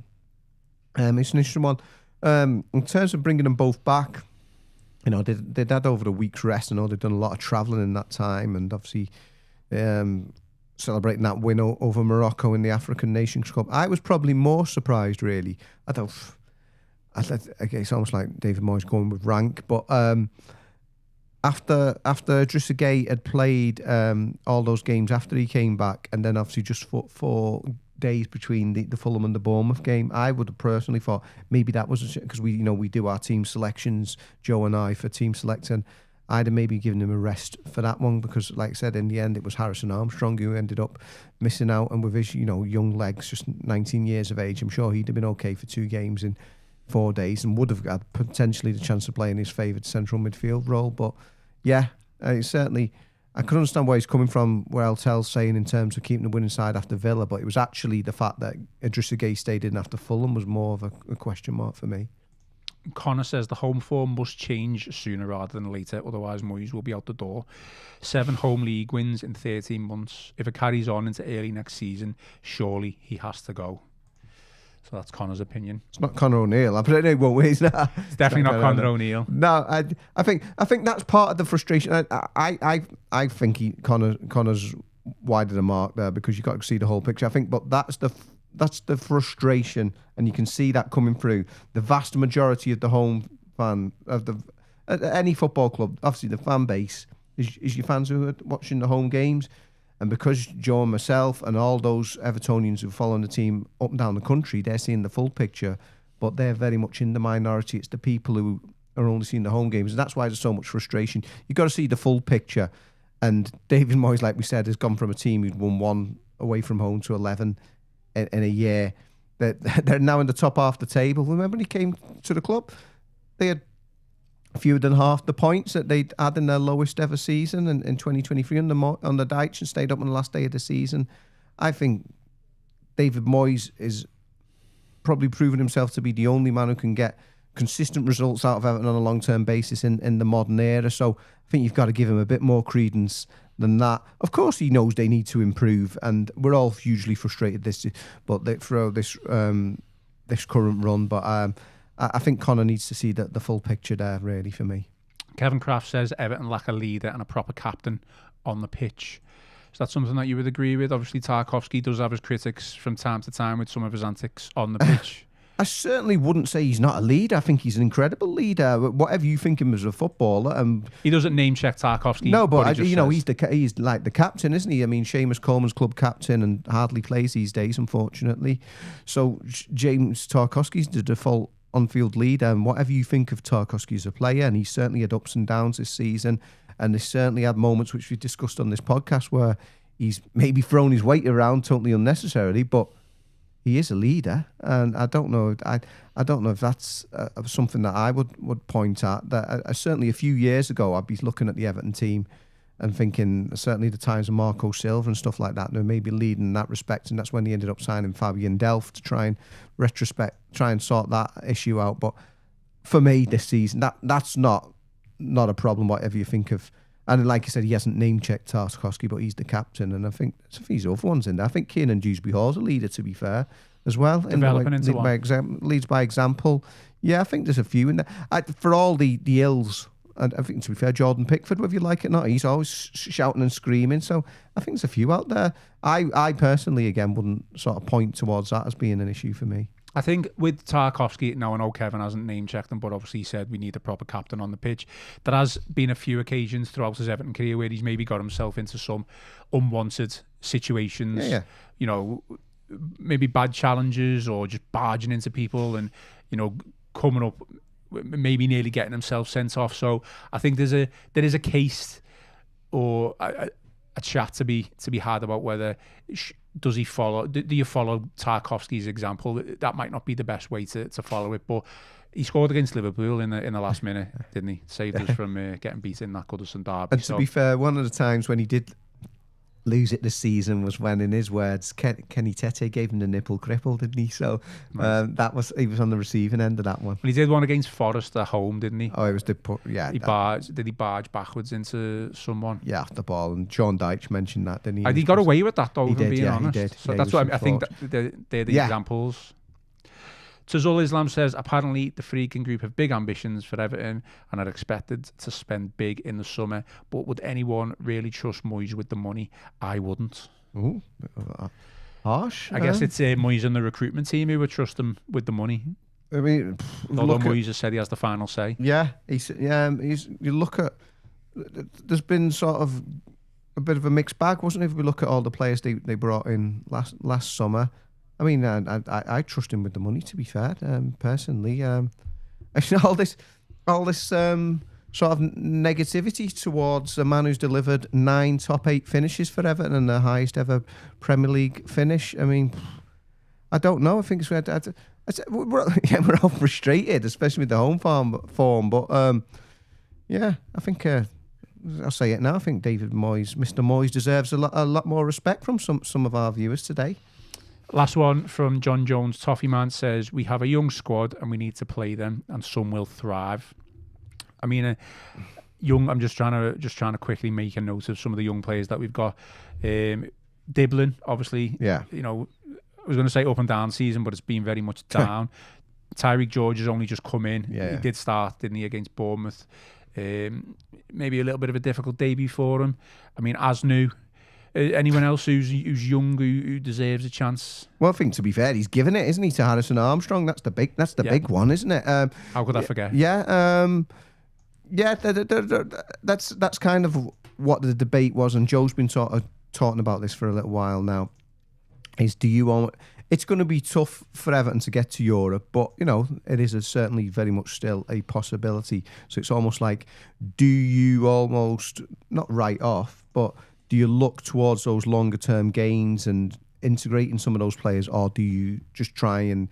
It's an interesting one. In terms of bringing them both back, they'd had over a week's rest. I know they'd done a lot of travelling in that time, and obviously celebrating that win over Morocco in the African Nations Cup. I was probably more surprised, really. I thought it's almost like David Moyes going with rank, but after Idrissa Gueye had played all those games after he came back, and then obviously just four days between the Fulham and the Bournemouth game, I would have personally thought maybe that was because we do our team selections, Joe and I, for team selecting. I'd have maybe given him a rest for that one, because like I said, in the end it was Harrison Armstrong who ended up missing out, and with his young legs, just 19 years of age, I'm sure he'd have been okay for 2 games in 4 days and would have had potentially the chance of playing his favoured central midfield role. But yeah, certainly I can understand where he's coming from, where Eltel's saying in terms of keeping the winning side after Villa, but it was actually the fact that Idrissa Gueye stayed in after Fulham was more of a question mark for me. Connor says the home form must change sooner rather than later, otherwise Moyes will be out the door. 7 home league wins in 13 months. If it carries on into early next season, surely he has to go. So that's Connor's opinion. It's not Connor O'Neill. I'm pretty well, it's not. It's definitely not Connor O'Neill. No, I think that's part of the frustration. I think Connor's wider the mark there because you've got to see the whole picture. I think, but that's the frustration, and you can see that coming through. The vast majority of the home fan of any football club, obviously the fan base is your fans who are watching the home games. And because Joe and myself and all those Evertonians who follow the team up and down the country, they're seeing the full picture, but they're very much in the minority. It's the people who are only seeing the home games, and that's why there's so much frustration. You've got to see the full picture. And David Moyes, like we said, has gone from a team who'd won 1 away from home to 11 in a year. They're now in the top half of the table. Remember when he came to the club? They had fewer than half the points that they'd had in their lowest ever season in 2023 on the Dyche and stayed up on the last day of the season. I think David Moyes is probably proven himself to be the only man who can get consistent results out of Everton on a long-term basis in the modern era. So I think you've got to give him a bit more credence than that. Of course, he knows they need to improve, and we're all hugely frustrated through this current run. But I think Connor needs to see the full picture there, really, for me. Kevin Kraft says Everton lack a leader and a proper captain on the pitch. Is that something that you would agree with? Obviously, Tarkowski does have his critics from time to time with some of his antics on the pitch. I certainly wouldn't say he's not a leader. I think he's an incredible leader. Whatever you think him as a footballer, he doesn't name check Tarkowski. No, but he's like the captain, isn't he? I mean, Seamus Coleman's club captain and hardly plays these days, unfortunately. So James Tarkowski's the default on-field leader, and whatever you think of Tarkowski as a player, and he certainly had ups and downs this season, and he certainly had moments which we discussed on this podcast where he's maybe thrown his weight around totally unnecessarily, but he is a leader, and I don't know if that's something that I would point at. That certainly a few years ago, I'd be looking at the Everton team and thinking certainly the times of Marco Silva and stuff like that, they may be leading in that respect, and that's when he ended up signing Fabian Delph to try and sort that issue out. But for me this season, that's not a problem, whatever you think of. And like I said, he hasn't name-checked Tarkowski, but he's the captain, and I think there's other ones in there. I think Kiernan Dewsbury Hall's a leader, to be fair, as well. Developing into one. Leads by example. Yeah, I think there's a few in there. For all the ills, and I think, to be fair, Jordan Pickford, whether you like it or not, he's always shouting and screaming. So I think there's a few out there. I personally, again, wouldn't sort of point towards that as being an issue for me. I think with Tarkowski, now I know Kevin hasn't name-checked him, but obviously he said we need a proper captain on the pitch. There has been a few occasions throughout his Everton career where he's maybe got himself into some unwanted situations. Yeah. You know, maybe bad challenges or just barging into people and, you know, coming up, maybe nearly getting himself sent off. So I think there is a case or a chat to be had about whether does he follow? Do you follow Tarkowski's example? That might not be the best way to follow it, but he scored against Liverpool in the last minute, didn't he? Saved us from getting beaten in that Goodison derby. And to be fair, one of the times when he did lose it this season was when, in his words, Kenny Tete gave him the nipple cripple, didn't he? So he was on the receiving end of that one. Well, he did one against Forest at home, didn't he? Oh, it was Did he barge backwards into someone? Yeah, off the ball. And Sean Dyche mentioned that, didn't he? And he got away with that, though, he did, being honest. He did. So that's what I think that they're the examples. Tazul Islam says, apparently the Freaking Group have big ambitions for Everton and are expected to spend big in the summer, but would anyone really trust Moyes with the money? I wouldn't. Ooh, harsh. I guess it's Moyes and the recruitment team who would trust him with the money. I mean, although Moyes has said he has the final say. Yeah, you look at, there's been sort of a bit of a mixed bag, wasn't it? If we look at all the players they brought in last summer, I mean, I trust him with the money, to be fair, personally. All this sort of negativity towards a man who's delivered 9 top 8 finishes for Everton and the highest ever Premier League finish. I mean, I don't know. I think we're all frustrated, especially with the home form. But I think I'll say it now. I think David Moyes, Mr. Moyes, deserves a lot more respect from some of our viewers today. Last one from John Jones, Toffee Man, says, we have a young squad and we need to play them and some will thrive. I mean, young, I'm just trying to quickly make a note of some of the young players that we've got. Diblin, obviously, you know, I was going to say up and down season, but it's been very much down. Tyreek George has only just come in. He did start, didn't he, against Bournemouth. Maybe a little bit of a difficult debut for him. I mean, Asnu. Anyone else who's young who deserves a chance? Well, I think to be fair, he's given it, isn't he, to Harrison Armstrong? That's the big one, isn't it? How could I forget? Yeah, that's kind of what the debate was, and Joe's been talking about this for a little while now. Is it's going to be tough for Everton to get to Europe, but you know it is certainly very much still a possibility. So it's almost like, do you almost not write off, but do you look towards those longer term gains and integrating some of those players, or do you just try and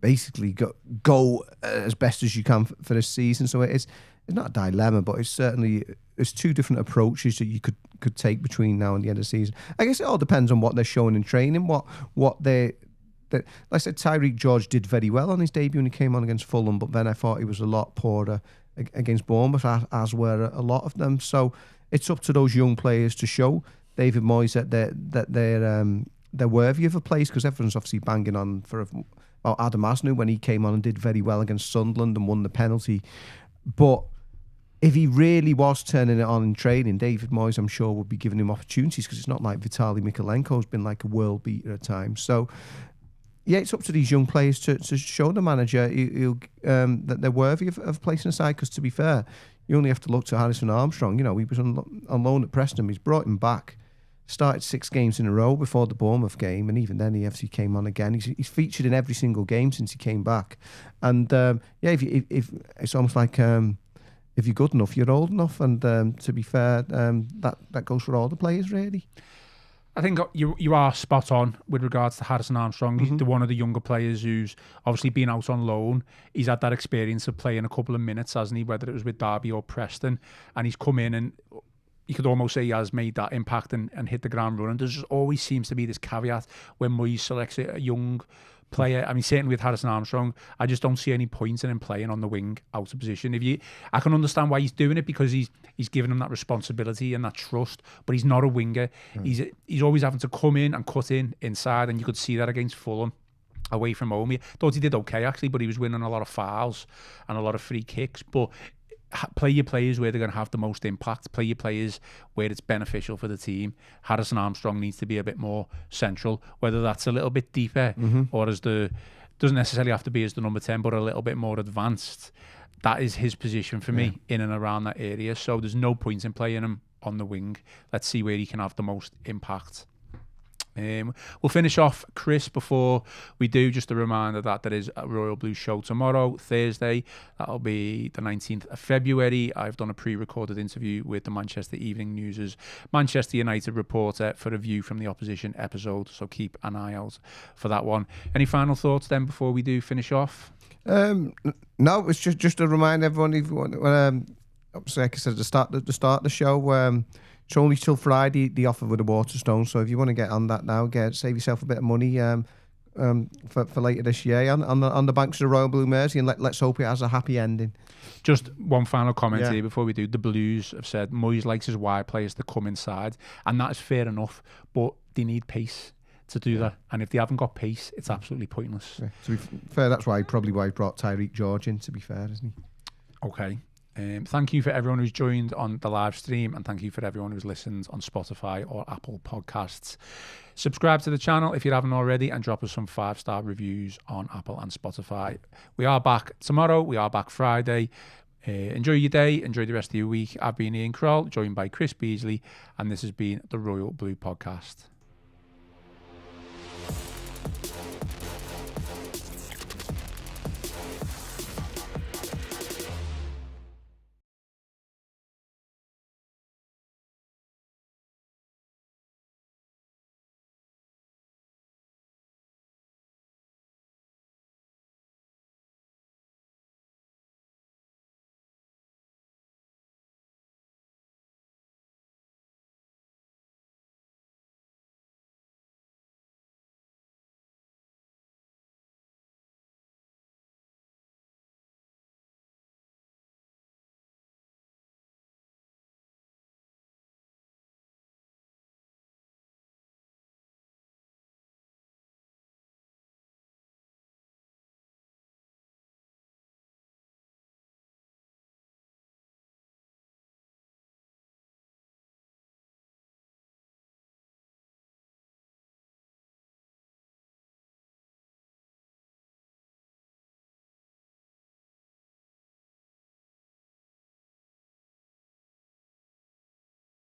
basically go as best as you can for this season? So it's not a dilemma, but it's certainly there's two different approaches that you could take between now and the end of the season. I guess it all depends on what they're showing in training, what they. Like I said, Tyreek George did very well on his debut when he came on against Fulham, but then I thought he was a lot poorer against Bournemouth, as were a lot of them. So it's up to those young players to show David Moyes that they're worthy of a place, because everyone's obviously banging on for Adam Asnu when he came on and did very well against Sunderland and won the penalty. But if he really was turning it on in training, David Moyes, I'm sure, would be giving him opportunities, because it's not like Vitaly Mikalenko's been like a world beater at times. So yeah, it's up to these young players to show the manager that they're worthy of placing aside. Because to be fair, you only have to look to Harrison Armstrong. You know, he was on loan at Preston. He's brought him back. Started 6 games in a row before the Bournemouth game, and even then he obviously came on again. He's featured in every single game since he came back. And if it's almost like if you're good enough, you're old enough. And to be fair, that goes for all the players really. I think you are spot on with regards to Harrison Armstrong. He's one of the younger players who's obviously been out on loan. He's had that experience of playing a couple of minutes, hasn't he? Whether it was with Derby or Preston, and he's come in and you could almost say he has made that impact and hit the ground running. There just always seems to be this caveat when Moyes selects a young player. I mean, certainly with Harrison Armstrong, I just don't see any point in him playing on the wing out of position. I can understand why he's doing it, because he's given him that responsibility and that trust, but he's not a winger. He's always having to come in and cut inside, and you could see that against Fulham away from home. I thought he did okay actually, but he was winning a lot of fouls and a lot of free kicks. But play your players where they're going to have the most impact. Play your players where it's beneficial for the team. Harrison Armstrong needs to be a bit more central, whether that's a little bit deeper or doesn't necessarily have to be as the number 10, but a little bit more advanced. That is his position for me in and around that area. So there's no point in playing him on the wing. Let's see where he can have the most impact. We'll finish off, Chris, before we do. Just a reminder that there is a Royal Blue show tomorrow, Thursday. That'll be the 19th of February. I've done a pre-recorded interview with the Manchester Evening News' Manchester United reporter for a View from the Opposition episode, so keep an eye out for that one. Any final thoughts then before we do finish off? No, it's just to remind everyone, like I said at the start of the show, it's only till Friday, the offer with the Waterstone. So if you want to get on that now, save yourself a bit of money for later this year on the banks of the Royal Blue Mersey, and let's hope it has a happy ending. Just one final comment here before we do. The Blues have said Moyes likes his wide players to come inside, and that is fair enough, but they need pace to do that. And if they haven't got pace, it's absolutely pointless. Yeah. To be fair, that's probably why he brought Tyreek George in, to be fair, isn't he? Okay. Thank you for everyone who's joined on the live stream, and thank you for everyone who's listened on Spotify or Apple Podcasts. Subscribe to the channel if you haven't already, and drop us some 5-star reviews on Apple and Spotify. We are back tomorrow. We are back Friday. Enjoy your day. Enjoy the rest of your week. I've been Ian Croll, joined by Chris Beesley, and this has been the Royal Blue Podcast.